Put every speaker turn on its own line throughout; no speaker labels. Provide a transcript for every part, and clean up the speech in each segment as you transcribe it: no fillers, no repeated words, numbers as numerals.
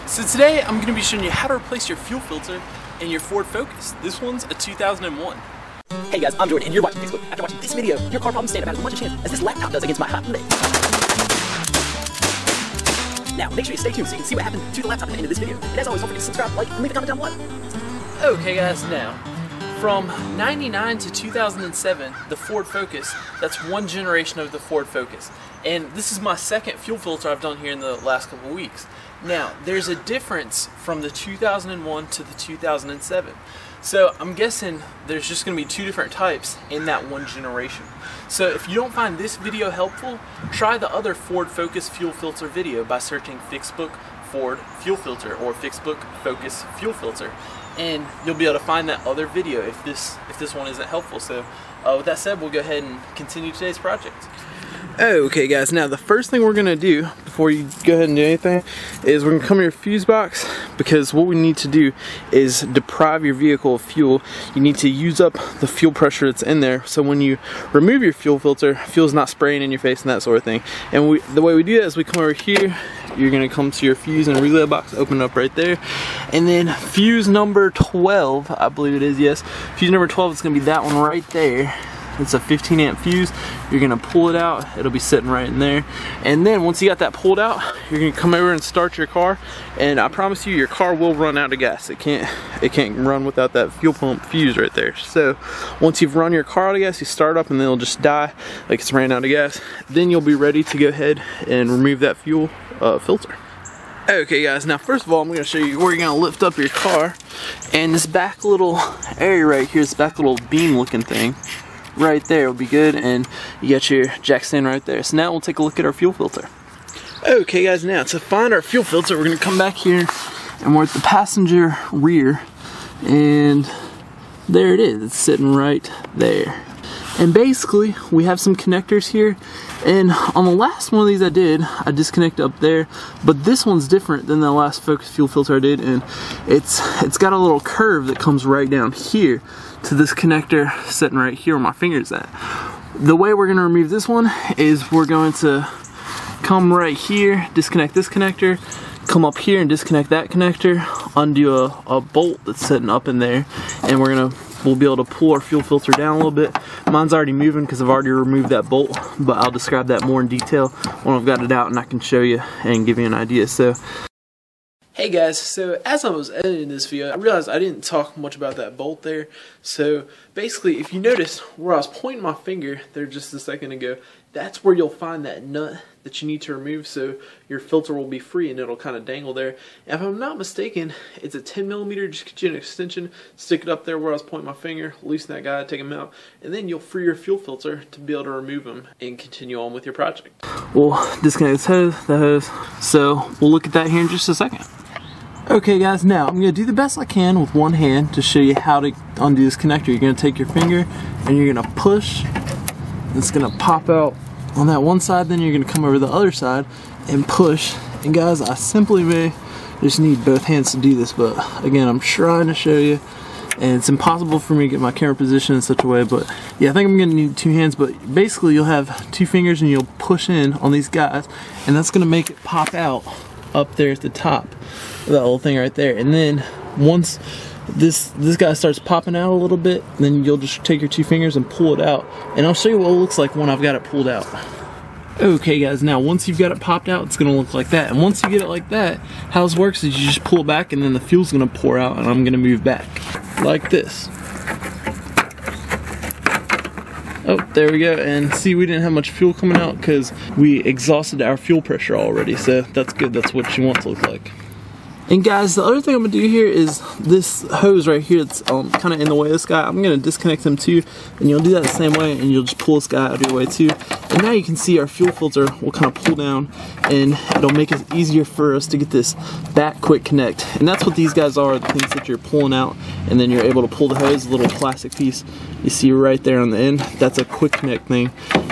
So today I'm going to be showing you how to replace your fuel filter in your Ford Focus. This one's a 2001.
Hey guys, I'm Jordan and you're watching Fixbook. After watching this video, your car problem stand-up has as much a chance as this laptop does against my hot leg. Now, make sure you stay tuned so you can see what happened to the laptop at the end of this video. And as always, don't forget to subscribe, like, and leave a comment down below.
Okay guys, now, from 99 to 2007, the Ford Focus, that's one generation of the Ford Focus. And this is my second fuel filter I've done here in the last couple of weeks. Now, there's a difference from the 2001 to the 2007. So I'm guessing there's just going to be two different types in that one generation. So if you don't find this video helpful, try the other Ford Focus fuel filter video by searching Fixbook Ford fuel filter or Fixbook Focus fuel filter, and you'll be able to find that other video if this one isn't helpful. So with that said, we'll go ahead and continue today's project.
Okay guys, now the first thing we're going to do before you go ahead and do anything is we're going to come to your fuse box, because what we need to do is deprive your vehicle of fuel. You need to use up the fuel pressure that's in there, so when you remove your fuel filter, fuel's not spraying in your face and that sort of thing. And the way we do that is we come over here, you're going to come to your fuse and relay box, open it up right there, and then fuse number 12, I believe it is, yes, fuse number 12 is going to be that one right there. It's a 15 amp fuse. You're gonna pull it out, it'll be sitting right in there. And then once you got that pulled out, you're gonna come over and start your car, and I promise you your car will run out of gas. It can't run without that fuel pump fuse right there. So once you've run your car out of gas, you start up and then it'll just die like it's ran out of gas. Then you'll be ready to go ahead and remove that fuel filter. Okay guys, now first of all I'm going to show you where you're going to lift up your car, and this back little area right here, this back little beam looking thing right there will be good, and you got your jack stand right there. So now we'll take a look at our fuel filter. Okay guys, now to find our fuel filter, we're going to come back here and we're at the passenger rear, and there it is, it's sitting right there. And basically we have some connectors here, and on the last one of these I disconnected up there, but this one's different than the last Focus fuel filter I did, and it's got a little curve that comes right down here to this connector sitting right here where my finger's at. The way we're going to remove this one is we're going to come right here, disconnect this connector, come up here and disconnect that connector, undo a bolt that's sitting up in there, and we'll be able to pull our fuel filter down a little bit. Mine's already moving because I've already removed that bolt, but I'll describe that more in detail when I've got it out and I can show you and give you an idea. So,
hey guys, so as I was editing this video, I realized I didn't talk much about that bolt there. So basically, if you notice where I was pointing my finger there just a second ago, that's where you'll find that nut that you need to remove, so your filter will be free and it'll kind of dangle there. And if I'm not mistaken, it's a 10mm. Just get you an extension, stick it up there where I was pointing my finger, loosen that guy, take him out, and then you'll free your fuel filter to be able to remove them and continue on with your project.
We'll disconnect this hose, that hose. So we'll look at that here in just a second. Okay guys, now I'm going to do the best I can with one hand to show you how to undo this connector. You're going to take your finger and you're going to push. It's going to pop out on that one side, then you're going to come over the other side and push. And guys, I simply may just need both hands to do this, but again, I'm trying to show you, and it's impossible for me to get my camera positioned in such a way, but yeah, I think I'm going to need two hands. But basically you'll have two fingers and you'll push in on these guys, and that's going to make it pop out up there at the top of that little thing right there. And then once this guy starts popping out a little bit, then you'll just take your two fingers and pull it out, and I'll show you what it looks like when I've got it pulled out. Okay guys, now once you've got it popped out, it's gonna look like that. And once you get it like that, how this works is you just pull back, and then the fuel's gonna pour out, and I'm gonna move back like this. Oh, there we go. And see, we didn't have much fuel coming out because we exhausted our fuel pressure already, so that's good. That's what you want to look like. And guys, the other thing I'm going to do here is this hose right here that's kind of in the way of this guy. I'm going to disconnect them too, and you'll do that the same way, and you'll just pull this guy out of your way too. And now you can see our fuel filter will kind of pull down, and it'll make it easier for us to get this back quick connect. And that's what these guys are, the things that you're pulling out, and then you're able to pull the hose, a little plastic piece you see right there on the end. That's a quick connect thing,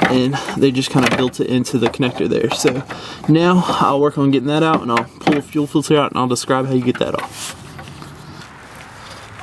and they just kind of built it into the connector there. So now I'll work on getting that out, and I'll pull the fuel filter out, and I'll describe how you get that off.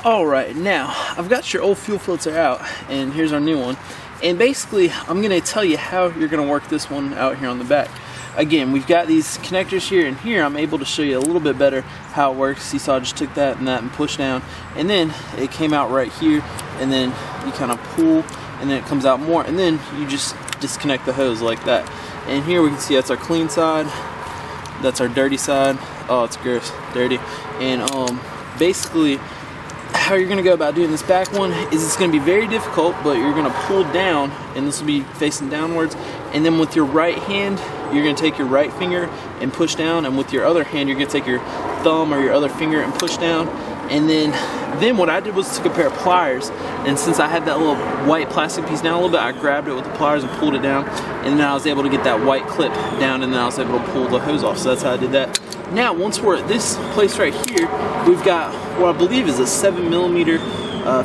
Alright, now I've got your old fuel filter out, and here's our new one. And basically I'm going to tell you how you're going to work this one out here on the back.
again, we've got these connectors here and here. I'm able to show you a little bit better how it works. You saw I just took that and pushed down, and then it came out right here, and then you kind of pull, and then it comes out more, and then you just disconnect the hose like that. And here we can see that's our clean side, that's our dirty side. Oh, it's gross, dirty. And basically how you're going to go about doing this back one is it's going to be very difficult, but you're going to pull down, and this will be facing downwards, and then with your right hand you're going to take your right finger and push down, and with your other hand you're going to take your thumb or your other finger and push down. And then what I did was took a pair of pliers, and since I had that little white plastic piece down a little bit, I grabbed it with the pliers and pulled it down, and then I was able to get that white clip down, and then I was able to pull the hose off. So that's how I did that. Now, once we're at this place right here, we've got what I believe is a 7mm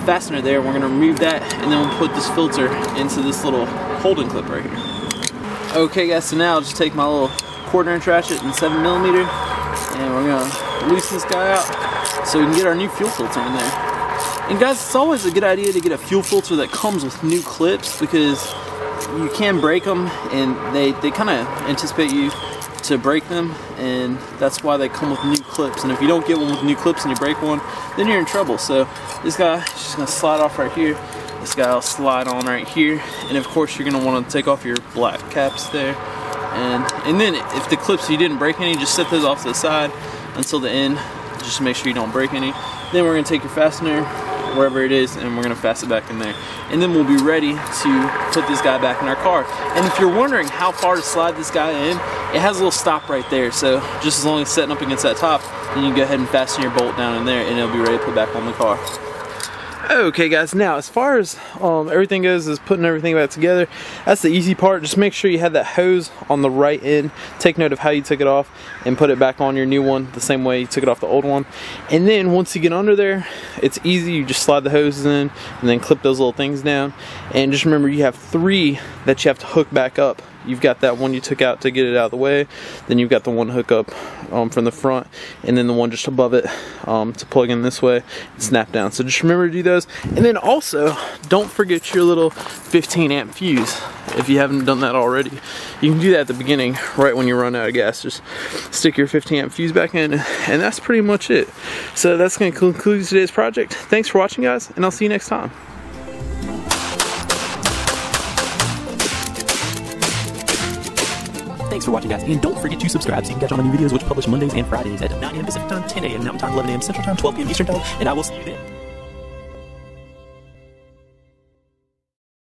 fastener there. We're going to remove that, and then we'll put this filter into this little holding clip right here. Okay guys, so now I'll just take my little 1/4" ratchet and 7mm, and we're going to loosen this guy out so we can get our new fuel filter in there. And guys, it's always a good idea to get a fuel filter that comes with new clips, because you can break them, and they kind of anticipate you to break them, and that's why they come with new clips. And if you don't get one with new clips and you break one, then you're in trouble. So this guy is just going to slide off right here. This guy will slide on right here, and of course you're going to want to take off your black caps there. And then if the clips, you didn't break any, just set those off to the side until the end, just to make sure you don't break any. Then we're going to take your fastener, wherever it is, and we're going to fasten it back in there. And then we'll be ready to put this guy back in our car. And if you're wondering how far to slide this guy in, it has a little stop right there. So just as long as it's setting up against that top, then you can go ahead and fasten your bolt down in there, and it'll be ready to put back on the car. Okay guys, now as far as everything goes, is putting everything back together, that's the easy part. Just make sure you have that hose on the right end. Take note of how you took it off and put it back on your new one the same way you took it off the old one. And then once you get under there, it's easy. You just slide the hoses in and then clip those little things down. And just remember, you have 3 that you have to hook back up. You've got that one you took out to get it out of the way, then you've got the one hook up from the front, and then the one just above it to plug in this way and snap down. So just remember to do those. And then also, don't forget your little 15-amp fuse if you haven't done that already. You can do that at the beginning, right when you run out of gas. Just stick your 15-amp fuse back in, and that's pretty much it. So that's going to conclude today's project. Thanks for watching, guys, and I'll see you next time.
Thanks for watching, guys, and don't forget to subscribe so you can catch all my new videos, which publish Mondays and Fridays at 9 a.m. Pacific Time, 10 a.m. Mountain Time, 11 a.m. Central Time, 12 p.m. Eastern Time, and I will see you then.